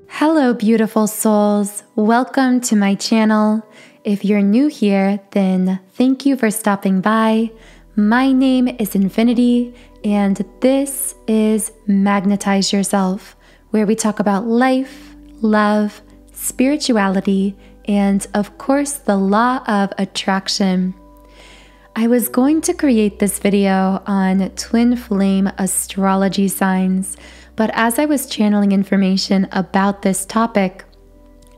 Hello, beautiful souls. Welcome to my channel. If you're new here, then thank you for stopping by. My name is Infinity, and this is Magnetize Yourself, where we talk about life, love, spirituality, and of course, the law of attraction. I was going to create this video on twin flame astrology signs, but as I was channeling information about this topic,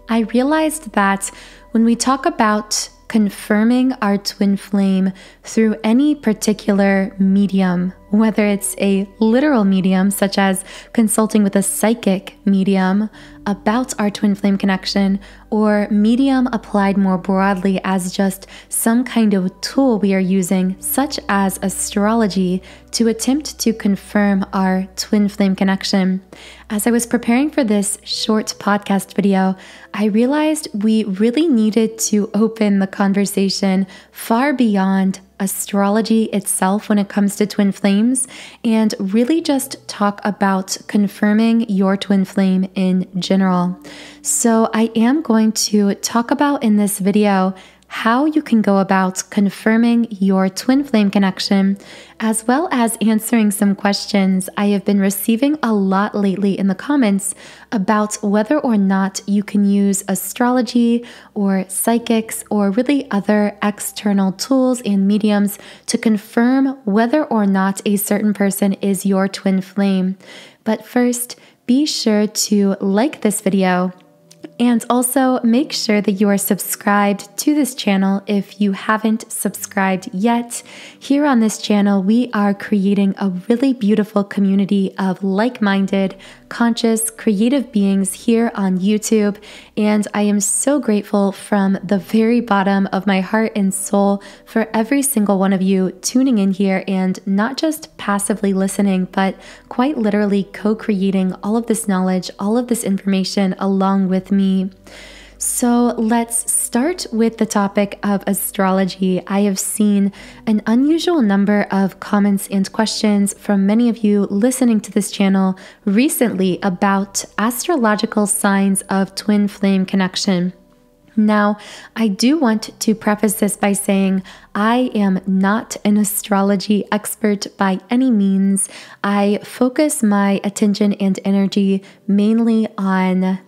I realized that when we talk about confirming our twin flame through any particular medium, whether it's a literal medium such as consulting with a psychic medium about our twin flame connection, or medium applied more broadly as just some kind of tool we are using, such as astrology, to attempt to confirm our twin flame connection. As I was preparing for this short podcast video, I realized we really needed to open the conversation far beyond astrology itself when it comes to twin flames, and really just talk about confirming your twin flame in general. So I am going to talk about in this video how you can go about confirming your twin flame connection, as well as answering some questions I have been receiving a lot lately in the comments about whether or not you can use astrology or psychics or really other external tools and mediums to confirm whether or not a certain person is your twin flame. But first, be sure to like this video. And also make sure that you are subscribed to this channel if you haven't subscribed yet. Here on this channel, we are creating a really beautiful community of like-minded, conscious, creative beings here on YouTube. And I am so grateful from the very bottom of my heart and soul for every single one of you tuning in here and not just passively listening, but quite literally co-creating all of this knowledge, all of this information along with me. So let's start with the topic of astrology. I have seen an unusual number of comments and questions from many of you listening to this channel recently about astrological signs of twin flame connection. Now, I do want to preface this by saying I am not an astrology expert by any means. I focus my attention and energy mainly on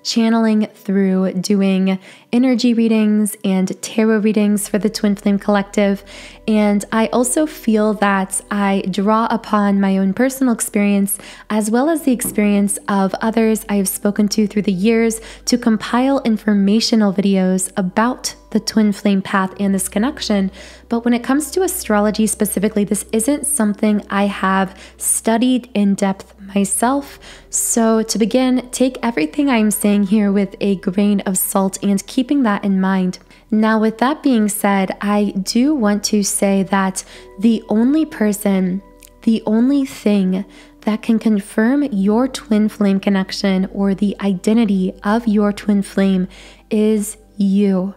channeling through doing energy readings and tarot readings for the Twin Flame Collective. And I also feel that I draw upon my own personal experience as well as the experience of others I have spoken to through the years to compile informational videos about the twin flame path and this connection. But when it comes to astrology specifically, this isn't something I have studied in depth myself. So to begin, take everything I'm saying here with a grain of salt and keeping that in mind. Now, with that being said, I do want to say that the only person, the only thing that can confirm your twin flame connection or the identity of your twin flame is you.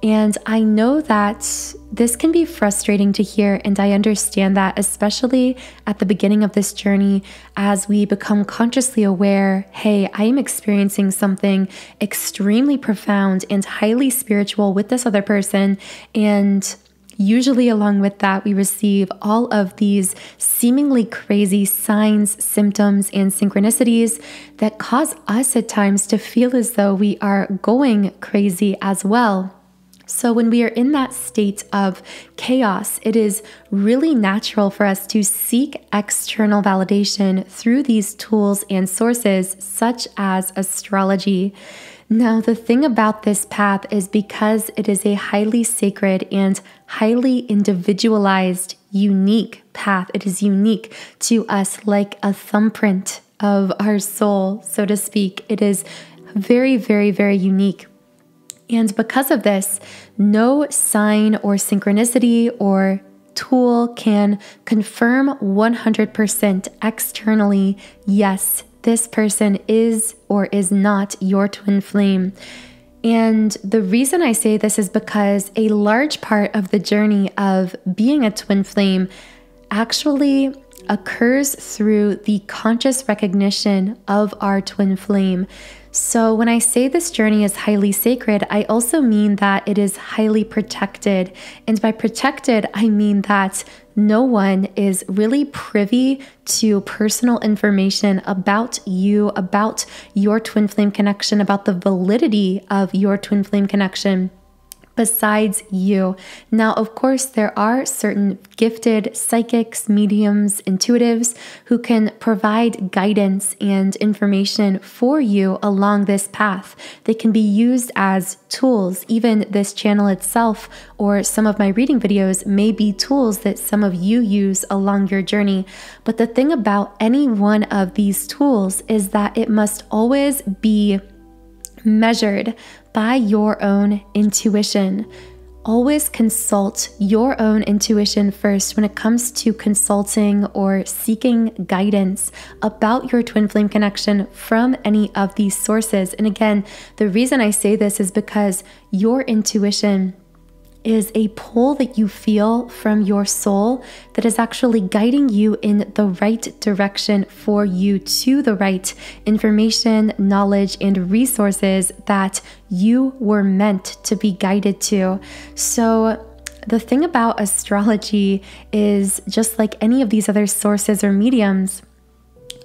And I know that this can be frustrating to hear, and I understand that, especially at the beginning of this journey, as we become consciously aware, hey, I am experiencing something extremely profound and highly spiritual with this other person, and usually along with that, we receive all of these seemingly crazy signs, symptoms, and synchronicities that cause us at times to feel as though we are going crazy as well. So when we are in that state of chaos, it is really natural for us to seek external validation through these tools and sources such as astrology. Now, the thing about this path is because it is a highly sacred and highly individualized, unique path. It is unique to us like a thumbprint of our soul, so to speak. It is very, very, very unique. And because of this, no sign or synchronicity or tool can confirm 100% externally, yes, this person is or is not your twin flame. And the reason I say this is because a large part of the journey of being a twin flame actually occurs through the conscious recognition of our twin flame. So when I say this journey is highly sacred, I also mean that it is highly protected. And by protected, I mean that no one is really privy to personal information about you, about your twin flame connection, about the validity of your twin flame connection, besides you. Now, of course, there are certain gifted psychics, mediums, intuitives who can provide guidance and information for you along this path. They can be used as tools. Even this channel itself or some of my reading videos may be tools that some of you use along your journey. But the thing about any one of these tools is that it must always be measured by your own intuition. Always consult your own intuition first when it comes to consulting or seeking guidance about your twin flame connection from any of these sources. And again, the reason I say this is because your intuition is a pull that you feel from your soul that is actually guiding you in the right direction for you to the right information, knowledge, and resources that you were meant to be guided to. So the thing about astrology is, just like any of these other sources or mediums,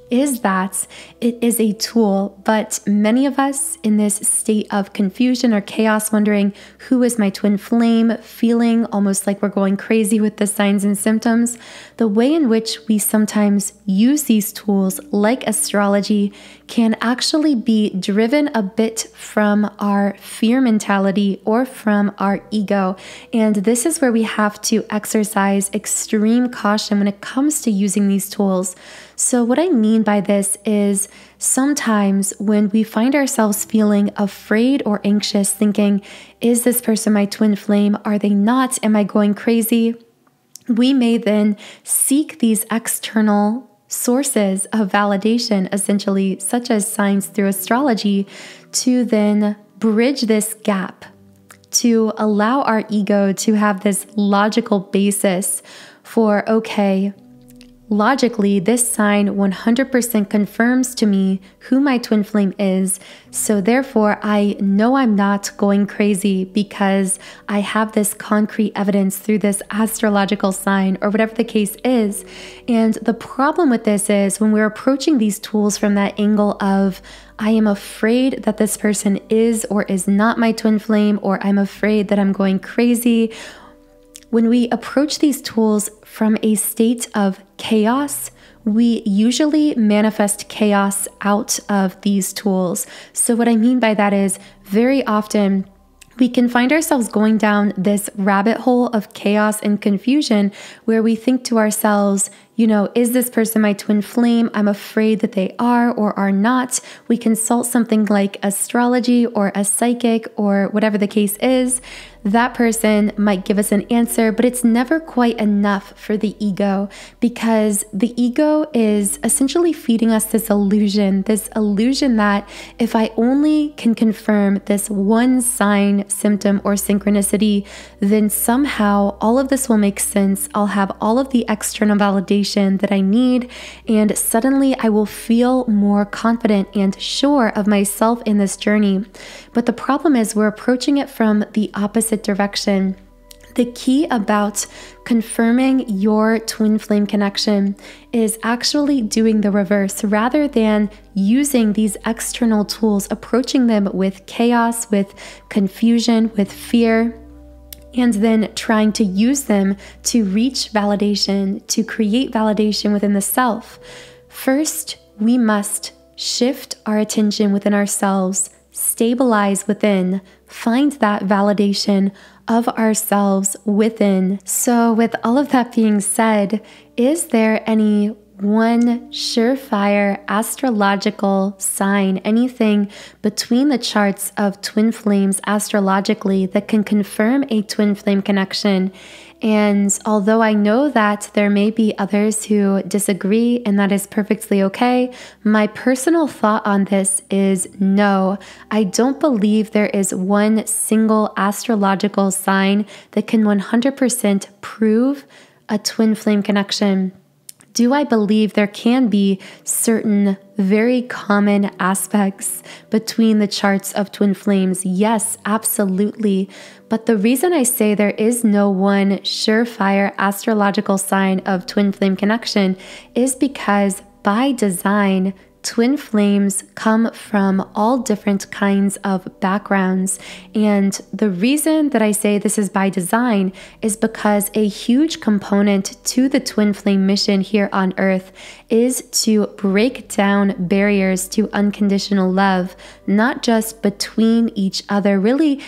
is that it is a tool, but many of us in this state of confusion or chaos, wondering who is my twin flame, feeling almost like we're going crazy with the signs and symptoms, the way in which we sometimes use these tools like astrology can actually be driven a bit from our fear mentality or from our ego. And this is where we have to exercise extreme caution when it comes to using these tools. So what I mean by this is sometimes when we find ourselves feeling afraid or anxious, thinking, is this person my twin flame? Are they not? Am I going crazy? We may then seek these external sources of validation, essentially, such as signs through astrology, to then bridge this gap, to allow our ego to have this logical basis for, okay, logically, this sign 100% confirms to me who my twin flame is. So therefore, I know I'm not going crazy because I have this concrete evidence through this astrological sign or whatever the case is. And the problem with this is when we're approaching these tools from that angle of, I am afraid that this person is or is not my twin flame, or I'm afraid that I'm going crazy. When we approach these tools from a state of chaos, we usually manifest chaos out of these tools. So what I mean by that is, very often we can find ourselves going down this rabbit hole of chaos and confusion where we think to ourselves, is this person my twin flame? I'm afraid that they are or are not. We consult something like astrology or a psychic or whatever the case is. That person might give us an answer, but it's never quite enough for the ego, because the ego is essentially feeding us this illusion that if I only can confirm this one sign, symptom, or synchronicity, then somehow all of this will make sense. I'll have all of the external validation that I need, and suddenly I will feel more confident and sure of myself in this journey. But the problem is we're approaching it from the opposite direction. The key about confirming your twin flame connection is actually doing the reverse. Rather than using these external tools, approaching them with chaos, with confusion, with fear, and then trying to use them to reach validation, to create validation within the self. First, we must shift our attention within ourselves, stabilize within, find that validation of ourselves within. So with all of that being said, is there any one surefire astrological sign, anything between the charts of twin flames astrologically that can confirm a twin flame connection? And although I know that there may be others who disagree, and that is perfectly okay, my personal thought on this is no. I don't believe there is one single astrological sign that can 100% prove a twin flame connection. Do I believe there can be certain very common aspects between the charts of twin flames? Yes, absolutely. But the reason I say there is no one surefire astrological sign of twin flame connection is because by design, twin flames come from all different kinds of backgrounds. And the reason that I say this is by design is because a huge component to the twin flame mission here on Earth is to break down barriers to unconditional love, not just between each other, really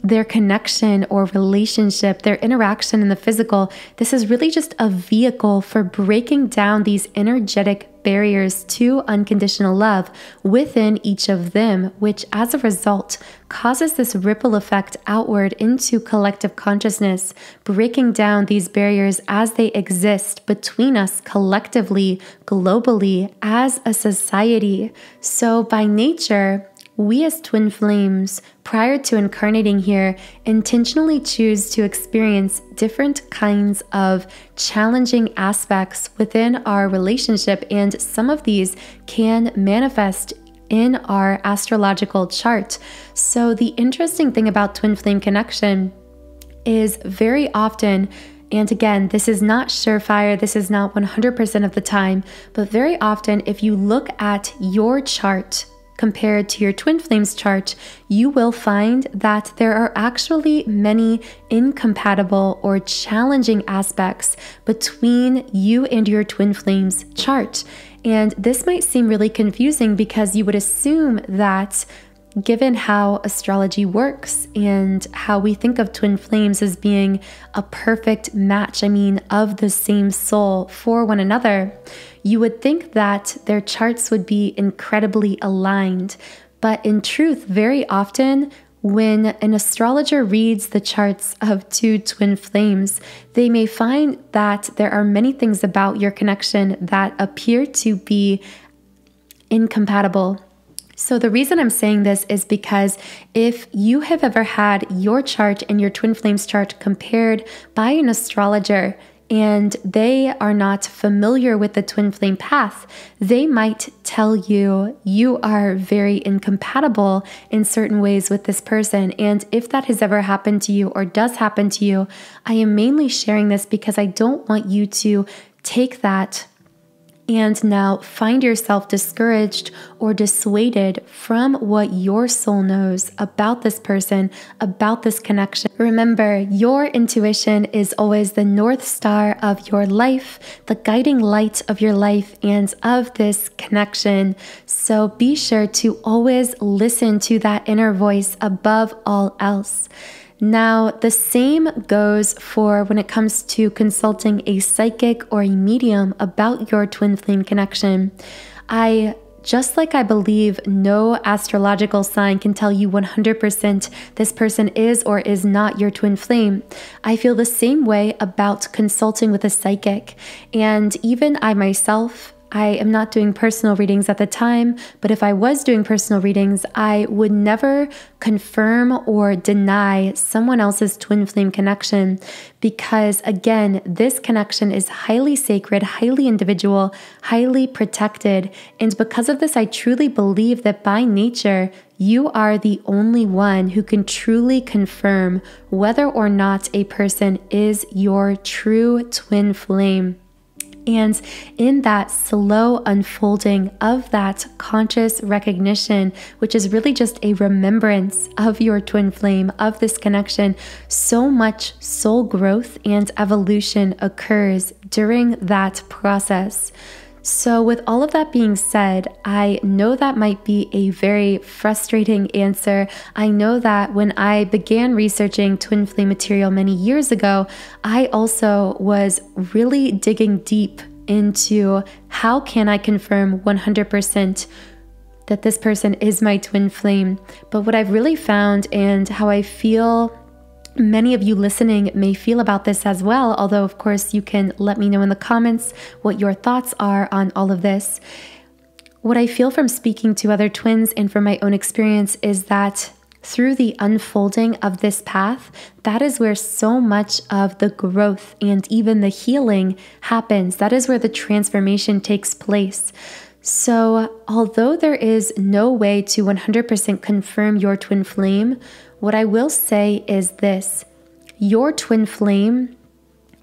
their connection or relationship, their interaction in the physical. This is really just a vehicle for breaking down these energetic barriers to unconditional love within each of them, which as a result causes this ripple effect outward into collective consciousness, breaking down these barriers as they exist between us collectively, globally, as a society. So by nature, we as twin flames, prior to incarnating here, intentionally choose to experience different kinds of challenging aspects within our relationship, and some of these can manifest in our astrological chart. So the interesting thing about twin flame connection is very often, and again, this is not surefire, this is not 100% of the time, but very often if you look at your chart compared to your twin flames chart, you will find that there are actually many incompatible or challenging aspects between you and your twin flames chart. And this might seem really confusing because you would assume that given how astrology works and how we think of twin flames as being a perfect match, of the same soul for one another, you would think that their charts would be incredibly aligned. But in truth, very often, when an astrologer reads the charts of two twin flames, they may find that there are many things about your connection that appear to be incompatible. So the reason I'm saying this is because if you have ever had your chart and your twin flames chart compared by an astrologer and they are not familiar with the twin flame path, they might tell you you are very incompatible in certain ways with this person. And if that has ever happened to you or does happen to you, I am mainly sharing this because I don't want you to take that and now find yourself discouraged or dissuaded from what your soul knows about this person, about this connection. Remember, your intuition is always the North Star of your life, the guiding light of your life and of this connection. So be sure to always listen to that inner voice above all else. Now, the same goes for when it comes to consulting a psychic or a medium about your twin flame connection. Just like I believe no astrological sign can tell you 100% this person is or is not your twin flame, I feel the same way about consulting with a psychic. And even I myself, I am not doing personal readings at the time, but if I was doing personal readings, I would never confirm or deny someone else's twin flame connection because, again, this connection is highly sacred, highly individual, highly protected. And because of this, I truly believe that by nature, you are the only one who can truly confirm whether or not a person is your true twin flame. And in that slow unfolding of that conscious recognition, which is really just a remembrance of your twin flame, of this connection, so much soul growth and evolution occurs during that process. So with all of that being said, I know that might be a very frustrating answer. I know that when I began researching twin flame material many years ago, I also was really digging deep into how can I confirm 100% that this person is my twin flame. But what I've really found and how I feel many of you listening may feel about this as well, although of course you can let me know in the comments what your thoughts are on all of this. What I feel from speaking to other twins and from my own experience is that through the unfolding of this path, that is where so much of the growth and even the healing happens. That is where the transformation takes place. So although there is no way to 100% confirm your twin flame, what I will say is this: your twin flame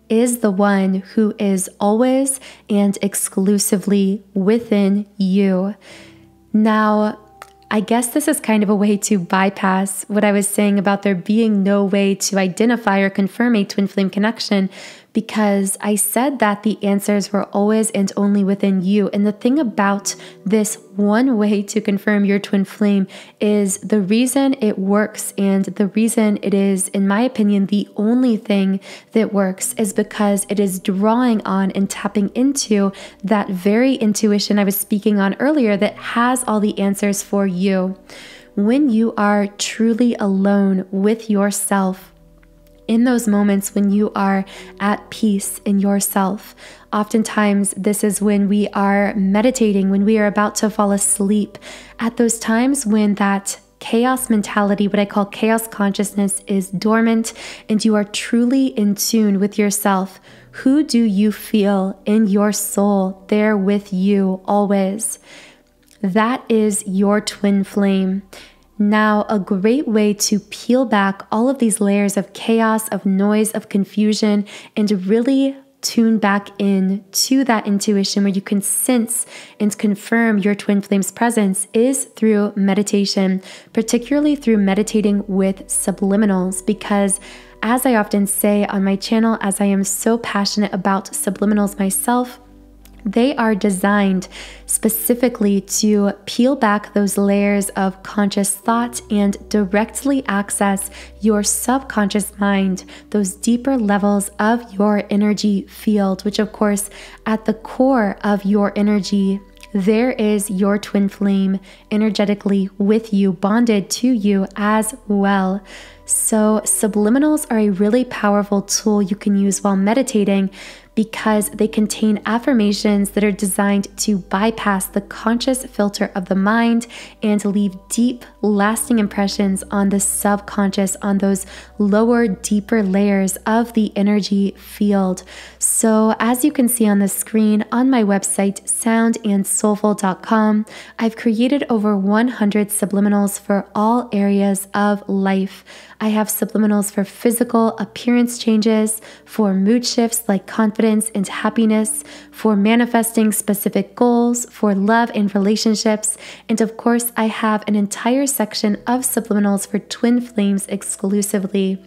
is the one who is always and exclusively within you. Now, I guess this is kind of a way to bypass what I was saying about there being no way to identify or confirm a twin flame connection, because I said that the answers were always and only within you. And the thing about this one way to confirm your twin flame is the reason it works, and the reason it is, in my opinion, the only thing that works, is because it is drawing on and tapping into that very intuition I was speaking on earlier that has all the answers for you. When you are truly alone with yourself, in those moments when you are at peace in yourself, oftentimes this is when we are meditating, when we are about to fall asleep, at those times when that chaos mentality, what I call chaos consciousness, is dormant and you are truly in tune with yourself. Who do you feel in your soul there with you always? That is your twin flame. Now, a great way to peel back all of these layers of chaos, of noise, of confusion, and really tune back in to that intuition where you can sense and confirm your twin flame's presence is through meditation, particularly through meditating with subliminals, because as I often say on my channel, as I am so passionate about subliminals myself, they are designed specifically to peel back those layers of conscious thought and directly access your subconscious mind, those deeper levels of your energy field, which of course, at the core of your energy, there is your twin flame energetically with you, bonded to you as well. So subliminals are a really powerful tool you can use while meditating, because they contain affirmations that are designed to bypass the conscious filter of the mind and leave deep, lasting impressions on the subconscious, on those lower, deeper layers of the energy field. So as you can see on the screen on my website, soundandsoulful.com, I've created over 100 subliminals for all areas of life. I have subliminals for physical appearance changes, for mood shifts like confidence and happiness, for manifesting specific goals, for love and relationships, and of course, I have an entire section of subliminals for twin flames exclusively.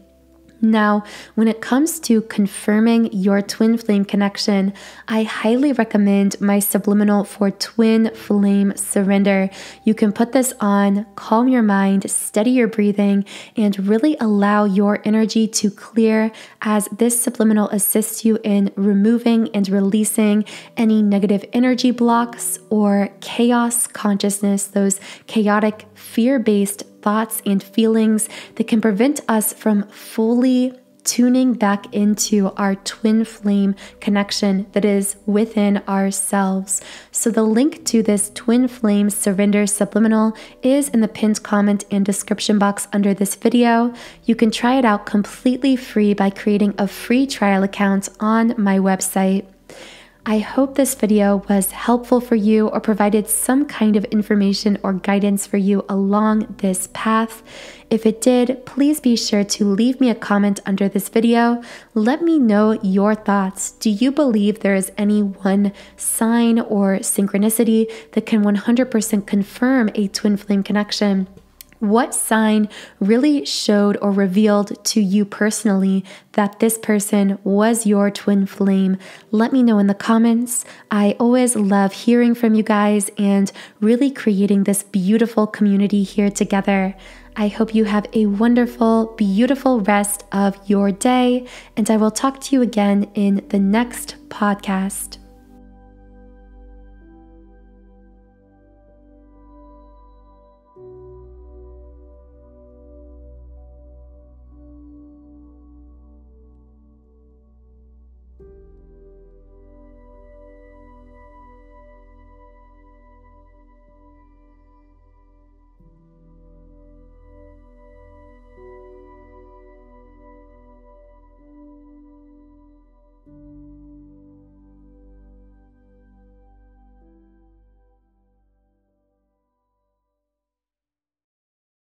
Now, when it comes to confirming your twin flame connection, I highly recommend my subliminal for twin flame surrender. You can put this on, calm your mind, steady your breathing, and really allow your energy to clear, as this subliminal assists you in removing and releasing any negative energy blocks or chaos consciousness, those chaotic, fear-based thoughts and feelings that can prevent us from fully tuning back into our twin flame connection that is within ourselves. So the link to this twin flame surrender subliminal is in the pinned comment and description box under this video. You can try it out completely free by creating a free trial account on my website. I hope this video was helpful for you or provided some kind of information or guidance for you along this path. If it did, please be sure to leave me a comment under this video. Let me know your thoughts. Do you believe there is any one sign or synchronicity that can 100% confirm a twin flame connection? What sign really showed or revealed to you personally that this person was your twin flame? Let me know in the comments. I always love hearing from you guys and really creating this beautiful community here together. I hope you have a wonderful, beautiful rest of your day, and I will talk to you again in the next podcast.